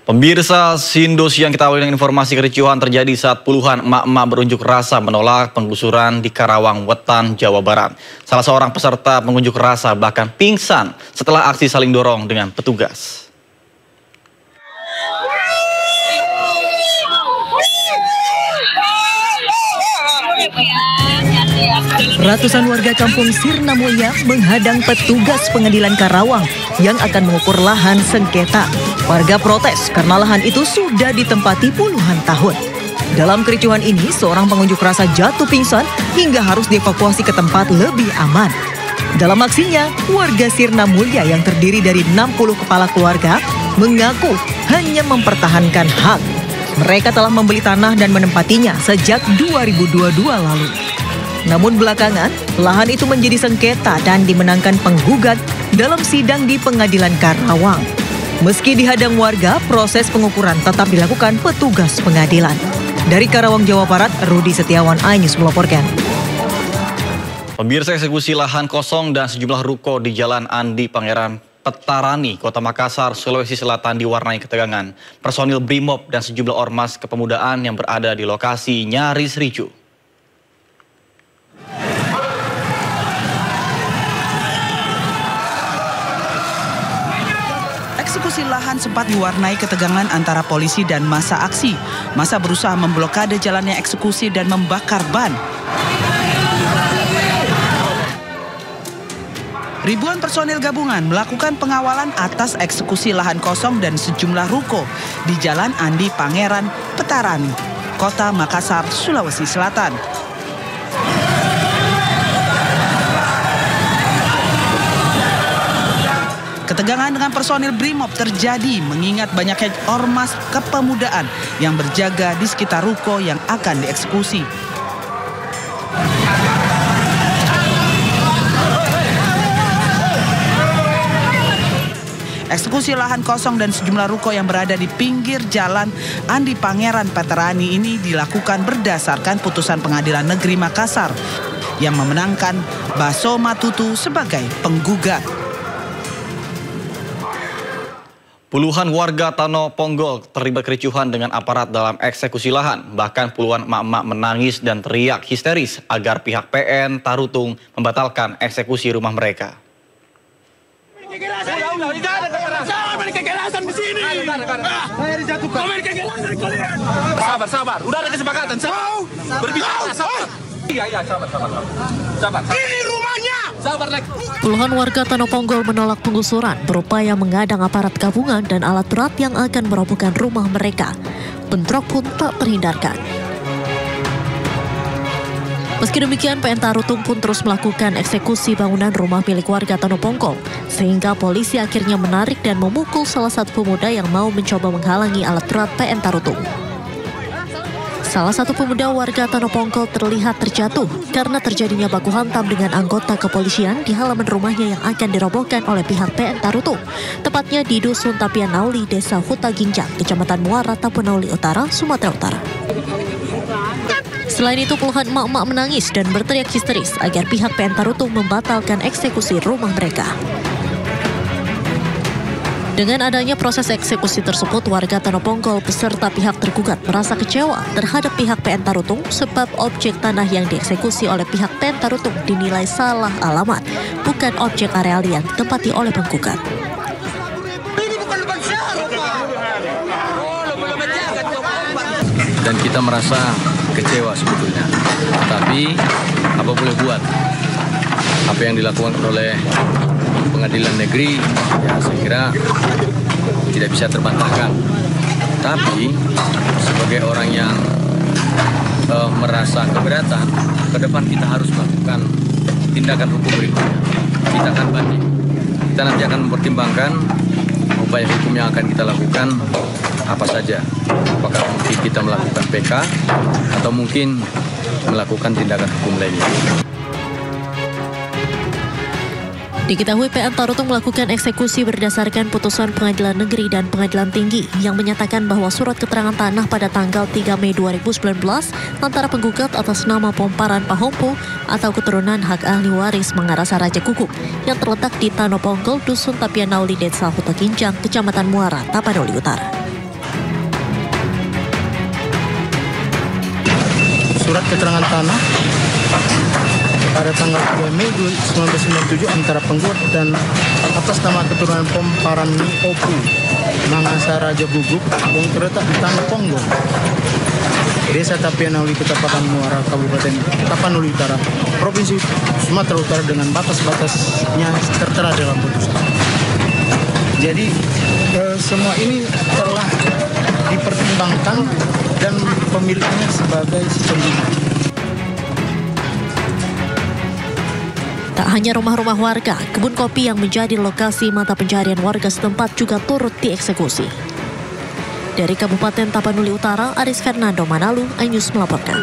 Pemirsa Indosiar, kita awali dengan informasi kericuhan terjadi saat puluhan emak-emak berunjuk rasa menolak penggusuran di Karawang Wetan, Jawa Barat. Salah seorang peserta pengunjuk rasa bahkan pingsan setelah aksi saling dorong dengan petugas. Ratusan warga kampung Sirna Mulia menghadang petugas pengadilan Karawang yang akan mengukur lahan sengketa. Warga protes karena lahan itu sudah ditempati puluhan tahun. Dalam kericuhan ini, seorang pengunjuk rasa jatuh pingsan hingga harus dievakuasi ke tempat lebih aman. Dalam aksinya, warga Sirna Mulia yang terdiri dari 60 kepala keluarga mengaku hanya mempertahankan hak. Mereka telah membeli tanah dan menempatinya sejak 2022 lalu. Namun belakangan, lahan itu menjadi sengketa dan dimenangkan penggugat dalam sidang di pengadilan Karawang. Meski dihadang warga, proses pengukuran tetap dilakukan petugas pengadilan. Dari Karawang, Jawa Barat, Rudi Setiawan, iNews melaporkan. Pemirsa, eksekusi lahan kosong dan sejumlah ruko di Jalan Andi Pangeran Petarani, Kota Makassar, Sulawesi Selatan diwarnai ketegangan. Personil Brimob dan sejumlah ormas kepemudaan yang berada di lokasi nyaris ricuh. Eksekusi lahan sempat diwarnai ketegangan antara polisi dan massa aksi. Massa berusaha memblokade jalannya eksekusi dan membakar ban. Ribuan personil gabungan melakukan pengawalan atas eksekusi lahan kosong dan sejumlah ruko di Jalan Andi Pangeran Petarani, Kota Makassar, Sulawesi Selatan. Ketegangan dengan personil Brimob terjadi mengingat banyaknya ormas kepemudaan yang berjaga di sekitar ruko yang akan dieksekusi. Eksekusi lahan kosong dan sejumlah ruko yang berada di pinggir Jalan Andi Pangeran Petarani ini dilakukan berdasarkan putusan Pengadilan Negeri Makassar yang memenangkan Baso Matutu sebagai penggugat. Puluhan warga Tano Ponggol terlibat kericuhan dengan aparat dalam eksekusi lahan. Bahkan puluhan emak-emak menangis dan teriak histeris agar pihak PN Tarutung membatalkan eksekusi rumah mereka. Sabar. Udah ada kesepakatan. Berbicara, sabar. Iya, sabar. Ini rumahnya. Puluhan warga Tano Ponggol menolak penggusuran, berupaya mengadang aparat gabungan dan alat berat yang akan merobohkan rumah mereka. Bentrok pun tak terhindarkan. Meski demikian, PN Tarutung pun terus melakukan eksekusi bangunan rumah milik warga Tano Ponggol, sehingga polisi akhirnya menarik dan memukul salah satu pemuda yang mau mencoba menghalangi alat berat PN Tarutung. Salah satu pemuda warga Tano Ponggol terlihat terjatuh karena terjadinya baku hantam dengan anggota kepolisian di halaman rumahnya yang akan dirobohkan oleh pihak PN Tarutung, tepatnya di Dusun Tapian Nauli, Desa Huta Ginjang, Kecamatan Muara, Tapanuli Utara, Sumatera Utara. Selain itu, puluhan emak-emak menangis dan berteriak histeris agar pihak PN Tarutung membatalkan eksekusi rumah mereka. Dengan adanya proses eksekusi tersebut, warga Tano Ponggol beserta pihak tergugat merasa kecewa terhadap pihak PN Tarutung sebab objek tanah yang dieksekusi oleh pihak PN Tarutung dinilai salah alamat, bukan objek areal yang ditempati oleh penggugat. Dan kita merasa kecewa sebetulnya, tapi apa boleh buat? Apa yang dilakukan oleh Pengadilan Negeri, ya saya kira tidak bisa terbantahkan. Tapi sebagai orang yang merasa keberatan, ke depan kita harus melakukan tindakan hukum berikutnya. Kita akan banding. Kita nanti akan mempertimbangkan upaya hukum yang akan kita lakukan apa saja. Apakah mungkin kita melakukan PK atau mungkin melakukan tindakan hukum lainnya. Diketahui PN Tarutung melakukan eksekusi berdasarkan putusan Pengadilan Negeri dan Pengadilan Tinggi yang menyatakan bahwa surat keterangan tanah pada tanggal 3 Mei 2019 antara penggugat atas nama Pomparan Pahompo atau keturunan hak ahli waris Mangarasa Raja Kukup yang terletak di Tano Ponggol, Dusun Tapian Nauli, Desa Huta Ginjang, Kecamatan Muara, Tapanuli Utara. surat keterangan tanah pada tanggal 3 Mei 1997 antara penggugat dan atas nama keturunan Pom Parani Opu Mangasa Raja Guguk yang terletak di Tanah Ponggo, Desa Tapianauli, Kecamatan Muara, Kabupaten Tapanuli Utara, Provinsi Sumatera Utara dengan batas-batasnya tertera dalam putusan. Jadi semua ini telah dipertimbangkan dan pemiliknya sebagai si pembina. Tak hanya rumah-rumah warga, kebun kopi yang menjadi lokasi mata pencarian warga setempat juga turut dieksekusi. Dari Kabupaten Tapanuli Utara, Aris Fernando Manalu, iNews melaporkan.